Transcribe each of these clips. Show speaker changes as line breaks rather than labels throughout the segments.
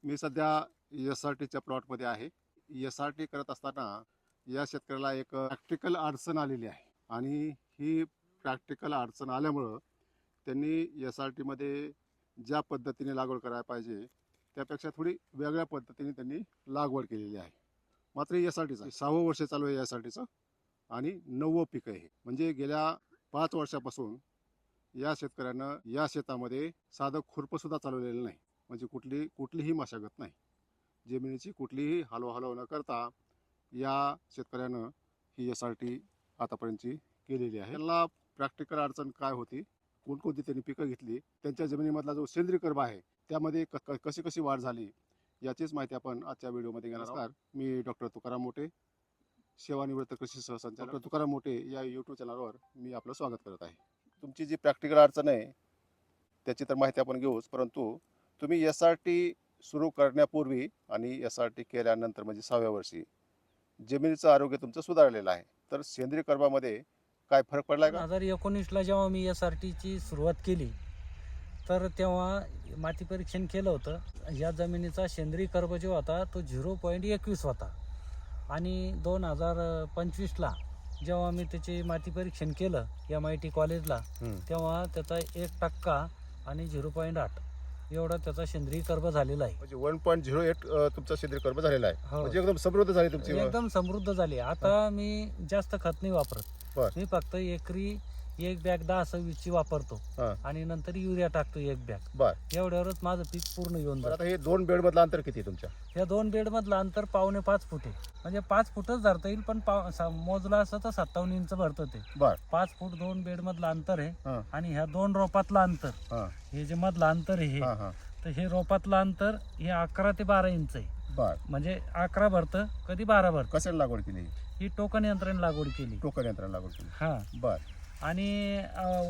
मी सध्या SRTच्या प्लॉटमध्ये आहे. SRT करत असताना या शेतकऱ्याला एक प्रॅक्टिकल अडचण आलेली आहे आणि ही प्रॅक्टिकल अडचण आल्यामुळं त्यांनी SRTमध्ये ज्या पद्धतीने लागवड करायला पाहिजे त्यापेक्षा थोडी वेगळ्या पद्धतीने त्यांनी लागवड केलेली आहे. मात्र SRTचं 6वं वर्ष चालू आहे SRTचं आणि 9वं पीक आहे. म्हणजे गेल्या 5 वर्षापासून या शेतकऱ्यानं या शेतामध्ये साधं खुरपंसुद्धा चालवलेलं नाही. म्हणजे कुठलीही मशागत नाही, जमिनीची कुठलीही हलव न करता या शेतकऱ्यानं ही SRT आतापर्यंतची केलेली आहे. त्याला प्रॅक्टिकल अडचण काय होती, कोणकोणती त्यांनी पिकं घेतली, त्यांच्या जमिनीमधला जो सेंद्रिय कर्ब आहे त्यामध्ये कशी वाढ झाली याचीच माहिती आपण आजच्या व्हिडिओमध्ये घेणार आहोत. मी डॉक्टर तुकाराम मोटे, सेवानिवृत्त कृषी सहसंचालक डॉक्टर तुकाराम मोटे या यूट्यूब चॅनलवर मी आपलं स्वागत करत आहे. तुमची जी प्रॅक्टिकल अडचण आहे त्याची तर माहिती आपण घेऊच, परंतु तुम्ही SRT सुरू करण्यापूर्वी आणि SRT केल्यानंतर म्हणजे 6व्या वर्षी जमिनीचं आरोग्य तुमचं सुधारलेलं आहे. तर सेंद्रिय कर्बामध्ये काय फरक पडलाय का?
2019ला जेव्हा मी SRTची सुरुवात केली तर तेव्हा माती परीक्षण केलं होतं. या जमिनीचा सेंद्रिय कर्ब जो होता तो 0.21 होता आणि 2025ला जेव्हा मी त्याचे माती परीक्षण केलं MIT कॉलेजला तेव्हा त्याचा 1% आणि 0.8 एवढा त्याचा सेंद्रिय कर्ब झालेला आहे.
म्हणजे 1.08 तुमचा सेंद्रिय कर्ब झालेला आहे.
हो.
म्हणजे एकदम समृद्ध झाली तुमची.
एकदम समृद्ध झाली. आता मी जास्त खत नाही वापरत.
बर.
मी फक्त एकरी 1 बॅग 10-26 वापरतो आणि नंतर युरिया टाकतो 1 बॅग.
बर.
एवढ्यावरच माझं पीक पूर्ण येऊन जातं.
आता हे 2 बेड मधलं अंतर किती आहे तुमच्या?
या 2 बेड मधलं अंतर 4.5 फूट आहे. म्हणजे 5 फूटच धरता येईल, पण मोजला असं तर 57 इंच भरतं ते.
बर.
5 फूट 2 बेड मधलं अंतर आहे आणि ह्या 2 रोपातलं अंतर, हे जे मधलं अंतर आहे तर हे रोपातलं अंतर हे 11 ते 12 इंच आहे.
बर.
म्हणजे 11 भरतं, कधी 12 भरतं.
कशाला लागवड केली?
ही टोकन यंत्राने लागवड केली.
टोकन यंत्राने लागवड केली.
हा.
बर.
आणि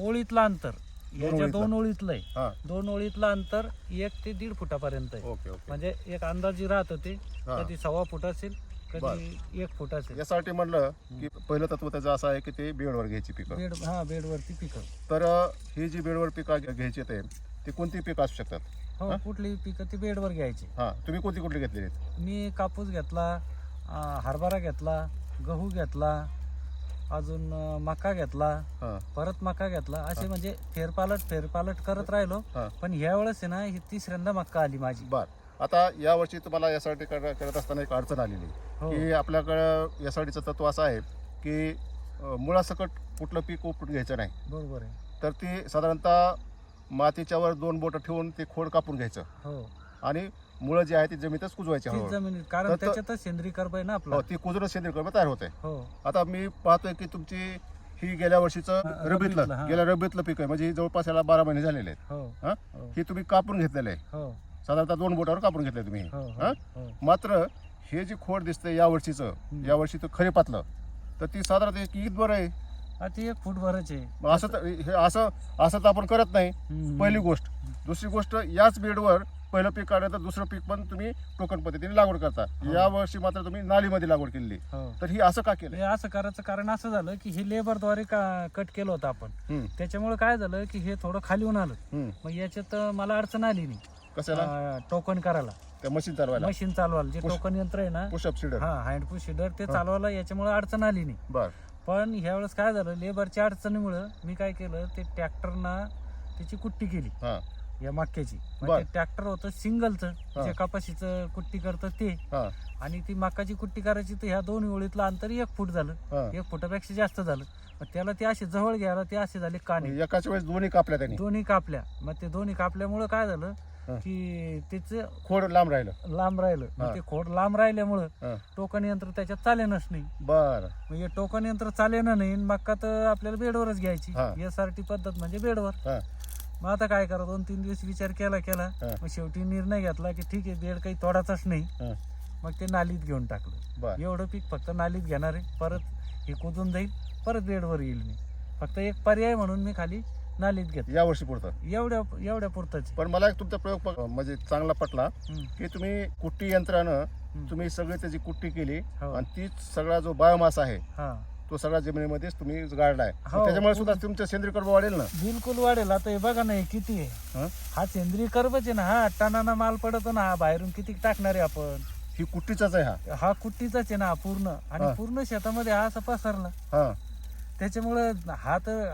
ओळीतलं अंतर याच्या 2 ओळीतलं आहे. 2 ओळीतलं अंतर 1 ते 1.5 फुटापर्यंत आहे.
Okay okay.
म्हणजे एक अंदाजी राहतं ते कधी 1.25 फूट असेल, कधी 1 फूट असेल.
यासाठी म्हणलं की पहिलं तत्व त्याचं असं आहे की ते बेडवर घ्यायची पिकं.
बेडवरती पिकं.
तर ही जी बेडवर पिकं घ्यायची ते कोणती पिकं असू शकतात?
हो, कुठली पिकं ती बेडवर घ्यायची.
तुम्ही कुठली घेतलेली?
मी कापूस घेतला, हरभरा घेतला, गहू घेतला, अजून मका घेतला, परत मका घेतला. असे म्हणजे फेरपालट करत राहिलो. पण ह्या वेळेस आहे ना ही 3ऱ्यांदा मका आली माझी.
बर. आता या वर्षी तुम्हाला SRT करत असताना एक अडचण आलेली की आपल्याकडे SRTचं तत्व असं आहे की मुळासकट कुठलं पीक उपटून घ्यायचं नाही.
बरोबर आहे.
तर ते साधारणतः मातीच्या वर 2 बोटं ठेवून ते खोड कापून घ्यायचं.
हो.
आणि मुळं जी आहे ती जमिनीतच कुजवायची.
जमिनीत, कारण त्याच्यातच सेंद्रिय कर्ब आहे ना आपलं.
ती कुजून सेंद्रिय कर्ब तयार होते.
हो.
आता मी पाहतोय की तुमची ही गेल्या वर्षीचं गेल्या रब्बीतलं पीक आहे. म्हणजे जवळपास याला 12 महिने झालेले आहेत. ही तुम्ही कापून घेतलेलं आहे. साधारणतः 2 बोटावर कापून घेतलंय तुम्ही. मात्र हे जे खोड दिसतंय या वर्षी तर खरीपातलं तर ती साधारणतः ईद बरं आहे.
ती 1 फूट भरच आहे.
असं तर आपण करत नाही. पहिली गोष्ट. दुसरी गोष्ट, याच बेडवर पहिलं पीक काढल्यानंतर दुसरं पीक पण तुम्ही टोकन पद्धतीने लागवड करता. या वर्षी मात्र तुम्ही नालीमध्ये लागवड केली. तर ही असं का केलं?
असं करायचं कारण असं झालं की हे लेबरद्वारे कट केलं होतं आपण. त्याच्यामुळे काय झालं की हे थोडं खालीहून आलं. मग याच्यात मला अडचण आली नाही.
कशाला?
टोकन करायला,
मशीन
चालवायला जे टोकन यंत्र आहे ना,
push up seeder,
hand push seeder, ते चालवायला याच्यामुळे अडचण आली नाही.
बर. पण
ह्या वेळेस काय झालं, लेबरच्या अडचणीमुळे मी काय केलं, ते ट्रॅक्टरना त्याची कुट्टी केली या मक्याची. ट्रॅक्टर होतं सिंगलचं, जे कपाशीचं कुट्टी करतं ते, आणि ती मकाची कुट्टी करायची. तर ह्या 2 ओळीतलं अंतर 1 फूट झालं. 1 फुटापेक्षा जास्त झालं. मग त्याला ते असे जवळ घ्यायला ते असे झाले काने.
एकाच वेळेस दोन्ही कापल्या.
मग ते दोन्ही कापल्यामुळे काय झालं की त्याचं
खोड लांब राहिलं.
मग ते खोड लांब राहिल्यामुळं टोकन यंत्र त्याच्यात चालेनच नाही.
बर.
म्हणजे टोकन यंत्र चालेना नाही, मक्का तर आपल्याला बेडवरच घ्यायची. SRT पद्धत म्हणजे बेडवर. मग आता काय करा, 2-3 दिवस विचार केला. मग शेवटी निर्णय घेतला की ठीक आहे, बेड काही तोडाचाच नाही. मग ते नालीत घेऊन टाकलं. एवढं पीक फक्त नालीत घेणार आहे. परत हे कुजून जाईल, परत बेडवर येईल. मी फक्त एक पर्याय म्हणून मी खाली नालीत घेतलं.
या वर्षी पुरतं
एवढ्या पुरतच.
पण मला एक तुमचा प्रयोग म्हणजे चांगला पटला की तुम्ही कुट्टी यंत्रानं तुम्ही सगळी त्याची कुट्टी केली आणि ती सगळा जो बायोमास आहे तो सगळा जमिनीमध्येच तुम्ही गाडला आहे.
हो.
त्याच्यामुळे सुद्धा तुमचं सेंद्रिय कर्ब वाढेल ना.
बिलकुल वाढेल. आता हे बघा ना, हे किती आहे.
हं?
हा सेंद्रिय कर्बच आहे ना. हा टनाना माल पडतो ना. हा बाहेरून किती टाकणार आहे आपण.
ही कुट्टीचाच आहे हा.
हा कुट्टीचाच आहे ना पूर्ण.
हा.
आणि पूर्ण शेतामध्ये हा असा पसरला.
हा
त्याच्यामुळे हा तर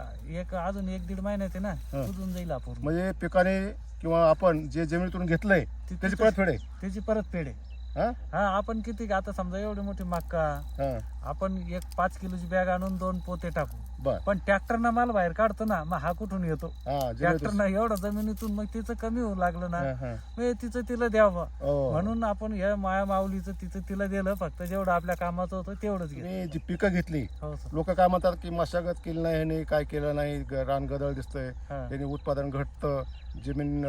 अजून 1-1.5 महिन्यात आहे ना
हं.
कुजून जाईल हा पूर्ण.
म्हणजे पिकाने किंवा आपण जे जमिनीतून घेतलंय त्याची परतफेड आहे.
त्याची परतफेड आहे.
हा
हा आपण किती आता समजा एवढी मोठी मक्का
हा
आपण 5 किलोची बॅग आणून 2 पोते टाकू,
बर
पण ट्रॅक्टरनं माल बाहेर काढतो ना, मग हा कुठून येतो?
हा जमिनीतून.
ट्रॅक्टरनं एवढं जमिनीतून मग तिचं कमी होऊ लागलं ना,
हा, हा.
मग तिचं तिला द्यावं.
ओ.
म्हणून आपण या माया माऊलीचं तिचं तिला दिलं. फक्त जेवढं आपल्या कामाचं होतं तेवढंच घेतलं.
आणि जी पिकं घेतली
हो सर.
लोक काय म्हणतात की मशागत केली नाही ह्याने, काय केलं नाही, रान गदळ दिसतंय,
हा.
त्याने उत्पादन घटतं, जमीन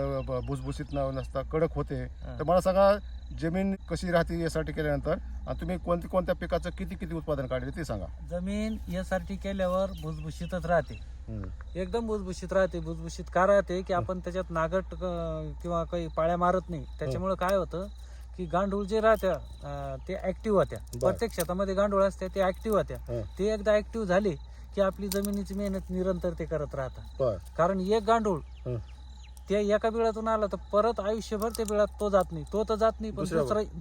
भुसभुशीत नसता कडक होते.
हा.
तर मला सांगा जमीन कशी राहते यासाठी केल्यानंतर, आणि तुम्ही कोणत्या पिकाचं किती उत्पादन काढले ते सांगा.
जमीन यासाठी केल्यावर भुसभुशीतच राहते.
हम्म.
एकदम भुसभुशीत राहते. भुसभुशीत का राहते की आपण त्याच्यात नागट किंवा काही पाळ्या मारत नाही. त्याच्यामुळे काय होतं की गांडूळ जे राहत्या ते ऍक्टिव्ह होत्या.
बरं.
प्रत्येक शेतामध्ये गांडूळ असते, ते ऍक्टिव्ह होत्या.
हं.
ते एकदा ऍक्टिव्ह झाले की आपली जमिनीची मेहनत निरंतर ते करत राहतात.
बर
कारण एक गांडूळ
हं.
ते एका बिळातून आला तर परत आयुष्यभर त्या बिळात तो जात नाही. तो तर जात नाही, पण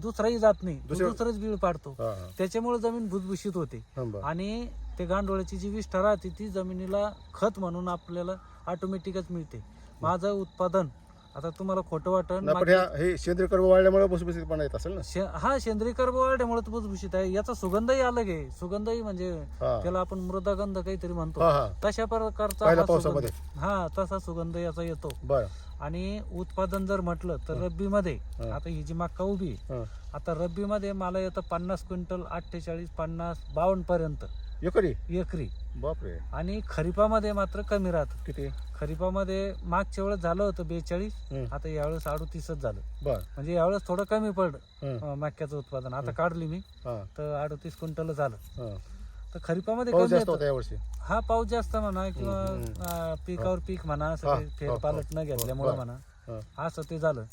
दुसराही जात नाही. दुसरंच बिळ पाडतो.
हा, हा.
त्याच्यामुळे जमीन भुसभुशीत होते.
हं, बर.
आणि ते गांडोळाची जी विष्ठा राहते ती जमिनीला खत म्हणून आपल्याला ऑटोमॅटिकच मिळते. माझं उत्पादन आता तुम्हाला खोटं वाटण,
नाही, पण हे सेंद्रिय कर्ब वाढल्यामुळे भुसभुशीतपणा येत असेल ना.
हा सेंद्रिय कर्ब वाढल्यामुळे तो भुसभुशीत आहे. याचा सुगंधही अलग आहे. सुगंधही म्हणजे
हा.
त्याला आपण मृदागंध काहीतरी म्हणतो,
हा, हा.
तशा प्रकारचा
पहिल्या
हा
पावसामध्ये.
सुगंध. हा तसा सुगंध याचा येतो.
बर
आणि उत्पादन जर म्हटलं तर रब्बीमध्ये
हं.
आता ही जी मक्का उभी आहे,
हं.
आता रब्बीमध्ये मला येतं 50 क्विंटल, 48, 50, 52 पर्यंत
एकरी.
एकरी.
बापरे.
आणि खरीपामध्ये मात्र कमी राहतं.
किती.
खरीपामध्ये मागच्या वेळेस झालं होतं 42,
हं.
आता यावेळेस 38च झालं.
बर
म्हणजे यावेळेस थोडं कमी पडलं
हं.
मक्याचं उत्पादन. आता
हं.
काढली मी
हा,
तर 38 क्विंटल झालं.
हा.
तर खरीपामध्ये
पाऊस
कमी
जास्त होता
येतं.
यावर्षी.
हा पाऊस जास्त म्हणा किंवा
हं.
पिकावर पीक म्हणा,
हा,
सगळे
हा,
फेरपालट न घेतल्यामुळे
हा.
म्हणा
हा.
असं ते झालं.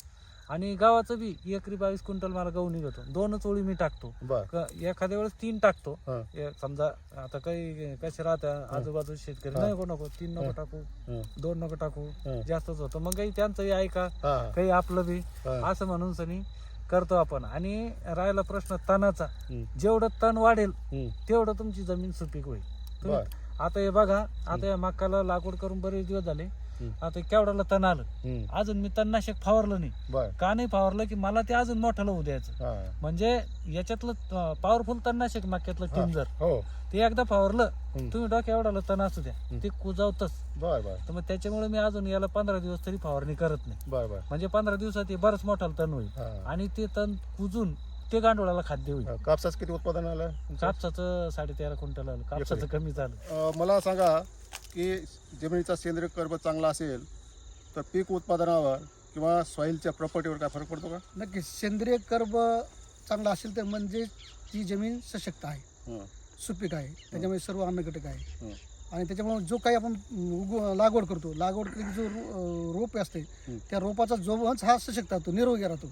आणि गव्हाचं बी एकरी 22 क्विंटल मला गहू निघतो. 2च ओळी मी टाकतो.
बर
एखाद्या वेळेस 3 टाकतो.
हा.
समजा आता काही कसे राहतात आजूबाजू शेतकरी,
हा.
नको 3 नको
हा.
टाकू,
हं.
2 नको टाकू,
हं.
जास्तच होतं. मग काही त्यांचंही ऐका,
हा,
काही आपलं बी,
हा.
असं म्हणून सनी करतो आपण. आणि राहिला प्रश्न तणाचा,
हं.
जेवढं तण वाढेल
हं.
तेवढं तुमची जमीन सुपीक होईल. तुम्ही
बर
आता हे बघा, आता या मक्काला लागवड करून बरेच दिवस झाले.
हं.
आता केवढ्याला तण आलं,
हं.
अजून मी तणनाशक फवारलं नाही.
बर
का नाही फवारलं की मला ते अजून मोठं होऊ द्यायचं.
हा.
म्हणजे याच्यातलं पॉवरफुल तणनाशक मक्यातलं
हा.
टिंजर
हो.
ते एकदा फवारलं
हं.
तुम्ही डोक्या एवढाला तण असू द्या,
हं.
ते कुजावतच.
बर बर
तर मग त्याच्यामुळे मी अजून याला 15 दिवस तरी फवारणी करत नाही.
बर बर
म्हणजे 15 दिवसात हे बरंच मोठा तण होईल.
हा.
आणि ते तण कुजून ते गांडोळाला खाद्य होईल.
कापसाचं किती उत्पादन आलं तुमचं?
कापसाचं 13.5 क्विंटल आलं. कापसाचं कमी झालं.
मला सांगा की जमिनीचा सेंद्रिय कर्ब चांगला असेल तर पीक उत्पादनावर किंवा सॉईलच्या प्रॉपर्टीवर काय फरक पडतो का?
नक्कीच सेंद्रिय कर्ब चांगला असेल तर म्हणजे ती जमीन सशक्त आहे,
हं.
सुपीक आहे, त्याच्यामध्ये सर्व अन्नघटक आहे.
हं.
आणि त्याच्यामुळे जो काही आपण लागवड करतो, लागवड केली जो रोप असते
हं.
त्या रोपाचा जोमच हा सशक्त राहतो, निरोगी राहतो.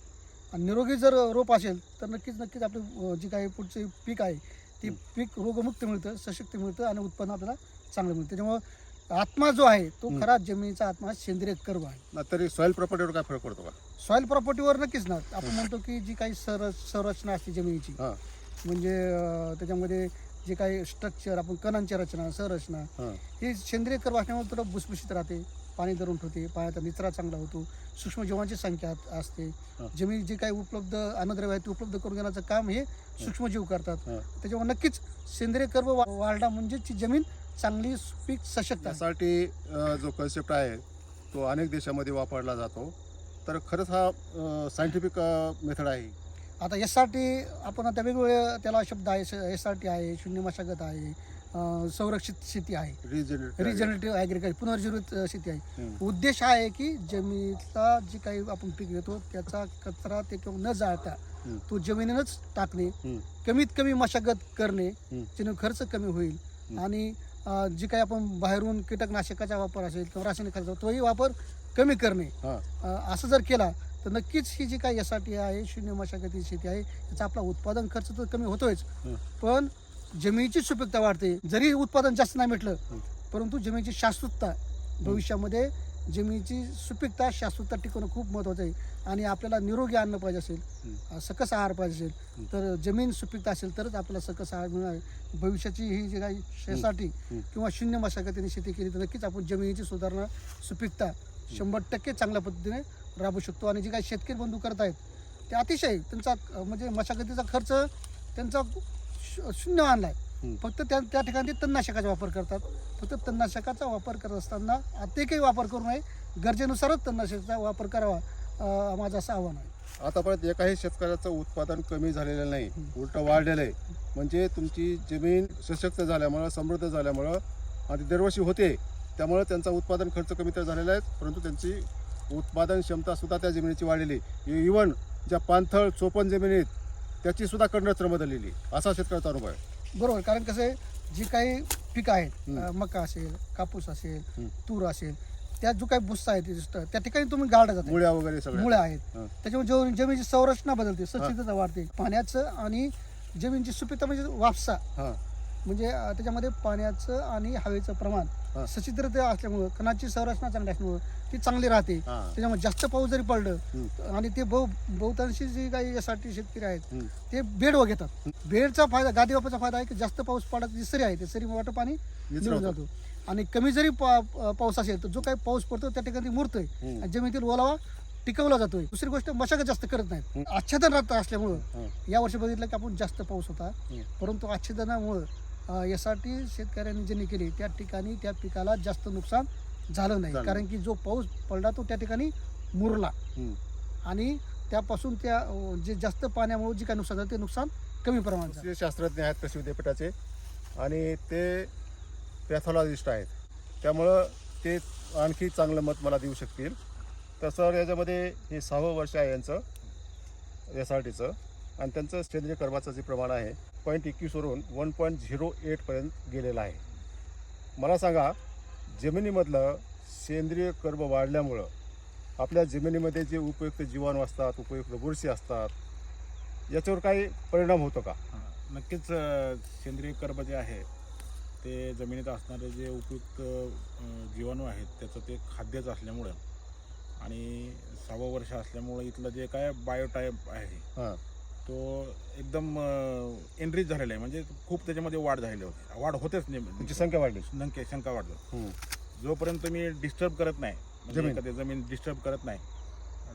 आणि निरोगी जर रोप असेल तर नक्कीच आपलं जी काही पुढचे पीक आहे ती पीक रोगमुक्त मिळतं, सशक्त मिळतं आणि उत्पन्न आपल्याला चांगलं मिळतं. त्याच्यामुळं आत्मा जो आहे तो खरा जमिनीचा आत्मा सेंद्रिय कर्ब आहे.
ना तरी सॉईल प्रॉपर्टीवर काय फरक पडतो का?
सॉईल प्रॉपर्टीवर नक्कीच ना. आपण म्हणतो की जी काही संरचना असते जमिनीची,
हां
म्हणजे त्याच्यामध्ये जे काही स्ट्रक्चर, आपण कणांची रचना, संरचना,
हां
ही सेंद्रिय कर्ब असल्यामुळे थोडं भुसभुशीत राहते, पाणी धरून ठेवते, पाण्याचा निचरा चांगला होतो, सूक्ष्मजीवांची संख्या असते.
हां.
जमिनीत जे काही उपलब्ध अन्नद्रव्य आहे ते उपलब्ध करून घेण्याचं काम हे सूक्ष्मजीव करतात.
हां.
त्याच्यामुळे नक्कीच सेंद्रिय कर्ब वाढला म्हणजे ती जमीन चांगली पीक सशक्त आहे.
यासाठी जो कन्सेप्ट आहे तो अनेक देशामध्ये वापरला जातो. तर खरंच हा सायंटिफिक मेथड आहे.
आता यासाठी आपण आता वेगवेगळे त्याला शब्द आहे. SRT आहे, शून्य मशागत आहे, संरक्षित शेती आहे, रिजनरेटिव्ह ॲग्रिकल्चर, पुनर्जीवित शेती आहे.
हं.
उद्देश आहे की जमिनीचा जे काही आपण पीक घेतो त्याचा कचरा ते किंवा न जाळता
हं.
तो जमिनीनंच टाकणे,
हं.
कमीत कमी मशागत करणे,
हं.
जेणे खर्च कमी होईल.
हं.
आणि जे काही आपण बाहेरून कीटकनाशकाचा वापर असेल किंवा रासायनिक खताचा तोही वापर कमी करणे,
हां
असं जर केला तर नक्कीच ही जी काही SRT आहे, शून्य मशागती शेती आहे, त्याचा आपला उत्पादन खर्च तर कमी होतोयच,
हं.
पण जमिनीची सुपीकता वाढते. जरी उत्पादन जास्त नाही भेटलं परंतु जमिनीची शाश्वतता भविष्यामध्ये जमिनीची सुपीकता शाश्वतता टिकवणं खूप महत्त्वाचं आहे. आणि आपल्याला निरोगी अन्न पाहिजे असेल, सकस आहार पाहिजे असेल तर जमीन सुपीकता असेल तरच आपल्याला सकस आहार मिळणार. भविष्याची ही जी काही शेतीसाठी किंवा शून्य मशागतीने शेती केली तर नक्कीच आपण जमिनीची सुधारणा सुपीकता 100% चांगल्या पद्धतीने राबवू शकतो. आणि जे काही शेतकरी बंधू करत आहेत ते अतिशय त्यांचा म्हणजे मशागतीचा खर्च त्यांचा शून्य आणला आहे. फक्त त्या ठिकाणी ते तणनाशकाचा वापर करतात. फक्त तणनाशकाचा वापर करत असताना अतिशय वापर करू नये, गरजेनुसारच तणनाशकाचा वापर करावा माझं असं आव्हान आहे.
आतापर्यंत एकाही शेतकऱ्याचं उत्पादन कमी झालेलं नाही, उलट वाढलेलं आहे. म्हणजे तुमची जमीन सशक्त झाल्यामुळं, समृद्ध झाल्यामुळं आणि दरवर्षी होते त्यामुळं त्यांचा उत्पादन खर्च कमी तर झालेला आहे, परंतु त्यांची उत्पादन क्षमता सुद्धा त्या जमिनीची वाढलेली. इव्हन ज्या पाणथळ चोपण जमिनीत त्याची सुद्धा कंडचर बदललेली, असा शेतकऱ्याचा अनुभव आहे.
बरोबर. कारण कसं आहे, जी काही पिकं आहेत, मका असेल, कापूस असेल, तूर असेल, त्या जो काही भुस्सा आहे त्या ठिकाणी तुम्ही गाडा जाते,
मुळ्या वगैरे सगळ्या
मुळ्या आहेत. त्याच्यामुळे जमिनीची संरचना बदलते, सच्छिद्रता वाढते. पाण्याचं आणि जमिनीची सुपीकता म्हणजे वापसा, म्हणजे त्याच्यामध्ये पाण्याचं आणि हवेचं प्रमाण सच्छिद्रता असल्यामुळं, कणाची संरचना चांगली असल्यामुळं ती चांगली राहते. त्याच्यामुळे जास्त पाऊस जरी पडलं आणि ते बहुतांशी जी काही यासाठी शेतकरी आहेत ते बेड घेतात. बेडचा फायदा, गादी वापराचा फायदा आहे की जास्त पाऊस पडला जी सरी आहे ते सरी मोठं पाणी निघून जातो. आणि कमी जरी पाऊस असेल तर जो काही पाऊस पडतो त्या ठिकाणी मुरतोय आणि जमिनीतील ओलावा टिकवला जातोय. दुसरी गोष्ट मशागत जास्त करत नाहीत. आच्छादन राहत असल्यामुळं यावर्षी बघितलं की आपण जास्त पाऊस होता, परंतु आच्छादनामुळं यासाठी शेतकऱ्यांनी ज्यांनी केली त्या ठिकाणी त्या पिकाला जास्त नुकसान झालं नाही. कारण की जो पाऊस पडला तो त्या ठिकाणी मुरला आणि त्यापासून त्या जे जास्त पाण्यामुळे जे काही नुकसान झालं ते नुकसान कमी प्रमाणात झालं.
शास्त्रज्ञ आहेत कृषी विद्यापीठाचे आणि ते पॅथॉलॉजिस्ट आहेत, त्यामुळं ते आणखी चांगलं मत मला देऊ शकतील. तर सर याच्यामध्ये हे 6वं वर्ष आहे यांचं SRTचं आणि त्यांचं सेंद्रिय कर्बाचं जे प्रमाण आहे 0.21 वरून 1.08 पर्यंत गेलेलं आहे. मला सांगा, जमिनीमधलं सेंद्रिय कर्ब वाढल्यामुळं आपल्या जमिनीमध्ये जे उपयुक्त जीवाणू असतात, उपयुक्त बुरशी असतात, याच्यावर काही परिणाम होतो का?
नक्कीच. सेंद्रिय कर्ब जे आहे ते जमिनीत असणारे जे उपयुक्त जीवाणू आहेत त्याचं ते खाद्यच असल्यामुळं आणि 6वं वर्ष असल्यामुळं इथलं जे काय बायोटाईप आहे तो एकदम एनरिच झालेला आहे. म्हणजे खूप त्याच्यामध्ये वाढ झालेली होती, वाढ होतेच नाही,
तुमची संख्या वाढली,
संख्या वाढतो. जोपर्यंत तुम्ही डिस्टर्ब करत नाही, म्हणजे जमीन डिस्टर्ब करत नाही,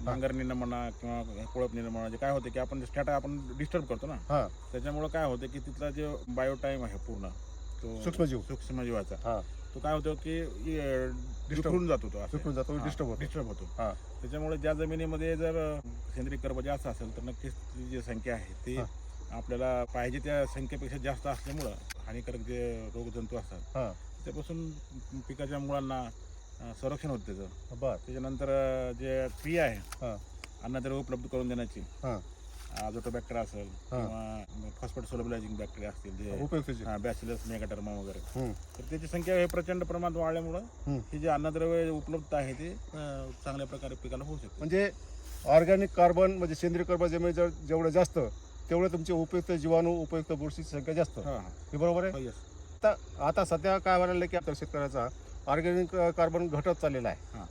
नांगरणीनं म्हणा किंवा कोळपणीनं म्हणा, जे काय होते की आपण स्टॅटा आपण डिस्टर्ब करतो ना, त्याच्यामुळे काय होतं की तिथला जे बायोटाईम आहे पूर्ण तो सूक्ष्मजीवाचा तो काय होतो की विखरून जातो, डिस्टर्ब होतो. त्याच्यामुळे ज्या जमिनीमध्ये जर सेंद्रिय कर्ब जास्त असेल तर नक्कीच ती जी संख्या आहे ती आपल्याला पाहिजे त्या संख्येपेक्षा जास्त असल्यामुळं हानिकारक जे रोगजंतू असतात त्यापासून पिकाच्या मुळांना संरक्षण होतं त्याचं. त्याच्यानंतर जे क्रिया आहे अन्नद्रव्य उपलब्ध करून देण्याची, अझोटोबॅक्टर असेल किंवा फॉस्फेट सोलबिलायझिंग बॅक्टेरिया असतील जे बॅसिलस मेगाटर्मा वगैरे, तर त्याची संख्या हे प्रचंड प्रमाणात वाढल्यामुळं हे जे अन्नद्रव्य उपलब्ध आहे ते चांगल्या प्रकारे पिकाला होऊ शकते.
म्हणजे ऑर्गॅनिक कार्बन म्हणजे सेंद्रिय कर्ब जमिनी जेवढं जास्त तेवढं तुमचे उपयुक्त जीवाणू, उपयुक्त बुरशीची संख्या जास्त. हे बरोबर आहे. आता सध्या काय व्हायला की आता शेतकऱ्याचा ऑर्गॅनिक कार्बन घटत चाललेला आहे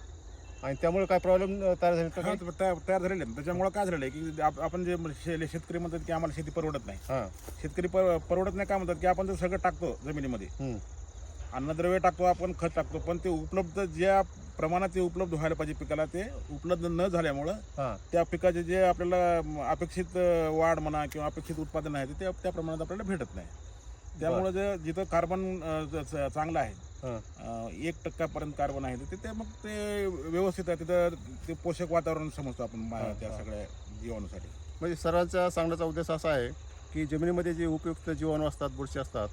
आणि त्यामुळे काय प्रॉब्लेम तयार
झालेले. त्याच्यामुळे काय झालेलं आहे की आपण जे शेतकरी म्हणतात की आम्हाला शेती परवडत नाही, शेतकरी परवडत नाही काय म्हणतात की आपण जर सगळं टाकतो जमिनीमध्ये, अन्नद्रव्य टाकतो, आपण खत टाकतो, पण ते उपलब्ध ज्या प्रमाणात ते उपलब्ध व्हायला पाहिजे पिकाला ते उपलब्ध न झाल्यामुळं त्या पिकाचे जे आपल्याला अपेक्षित वाढ म्हणा किंवा अपेक्षित उत्पादन आहे ते त्या प्रमाणात आपल्याला भेटत नाही. त्यामुळे जिथं कार्बन चांगलं आहे 1% कार्बन आहे ते मग ते व्यवस्थित आहे, तिथं ते पोषक वातावरण समजतो आपण त्या सगळ्या जीवाणूसाठी.
म्हणजे सरांचा सांगण्याचा उद्देश असा आहे की जमिनीमध्ये जे उपयुक्त जीवाणू असतात, बुरशी असतात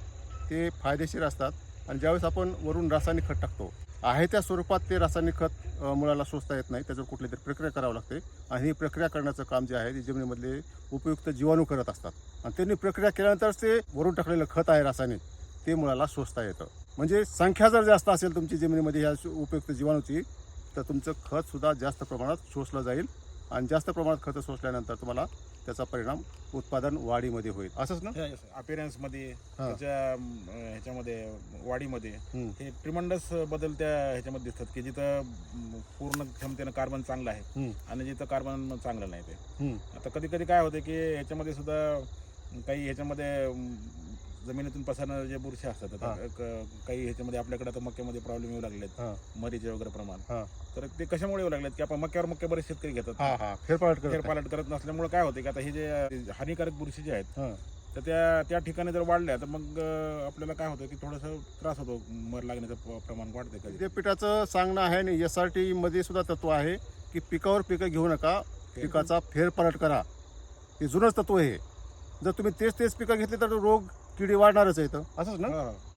ते फायदेशीर असतात आणि ज्यावेळेस आपण वरून रासायनिक खत टाकतो आहे त्या स्वरूपात ते रासायनिक खत मुळाला सोसता येत नाही, त्याच्यावर कुठली तरी प्रक्रिया करावी लागते आणि ही प्रक्रिया करण्याचं काम जे आहे ते जमिनीमधले उपयुक्त जीवाणू करत असतात आणि त्यांनी प्रक्रिया केल्यानंतरच ते वरून टाकलेलं खत आहे रासायनिक ते मुळाला सोसता येतं. म्हणजे संख्या जर जास्त असेल तुमची जमिनीमध्ये ह्या उपयुक्त जीवाणूची तर तुमचं खतसुद्धा जास्त प्रमाणात शोषलं जाईल आणि जास्त प्रमाणात खतं शोषल्यानंतर तुम्हाला त्याचा परिणाम उत्पादन वाढीमध्ये होईल, असंच ना?
अपिअरन्स मध्ये
हा.
त्याच्या ह्याच्यामध्ये वाढीमध्ये
हम्म.
हे ट्रिमंडस बदल त्या ह्याच्यामध्ये दिसतात की जिथं पूर्ण क्षमतेनं कार्बन चांगलं आहे
हम्म.
आणि जिथं कार्बन चांगलं नाही ते.
हम्म.
आता कधी कधी काय होतं की ह्याच्यामध्ये सुद्धा काही ह्याच्यामध्ये जमिनीतून पसरणारे जे बुरशी असतात आता काही ह्याच्यामध्ये आपल्याकडे आता मक्यामध्ये प्रॉब्लेम येऊ लागलेत,
हा.
मरीचे वगैरे प्रमाण.
हा.
तर ते कशामुळे येऊ लागलेत की आपण मक्यावर मक्या बरेच शेतकरी घेतात,
फेरपालट करत
फेरपालट करत नसल्यामुळे काय होते की आता हे जे हानिकारक बुरशी जे आहेत
नाही.
तर त्या ठिकाणी जर वाढल्या तर मग आपल्याला काय होतं की थोडंसं त्रास होतो, मर लागण्याचं प्रमाण वाढते कधी.
विद्यापीठाचं सांगणं आहे आणि SRT मध्ये सुद्धा तत्व आहे की पिकावर पिकं घेऊ नका, पिकाचा फेरपालट करा. हे जुनंच तत्व आहे. जर तुम्ही तेच पिकं घेतली तर रोग किडी वाढणारच आहे इथं, असंच ना?
हा.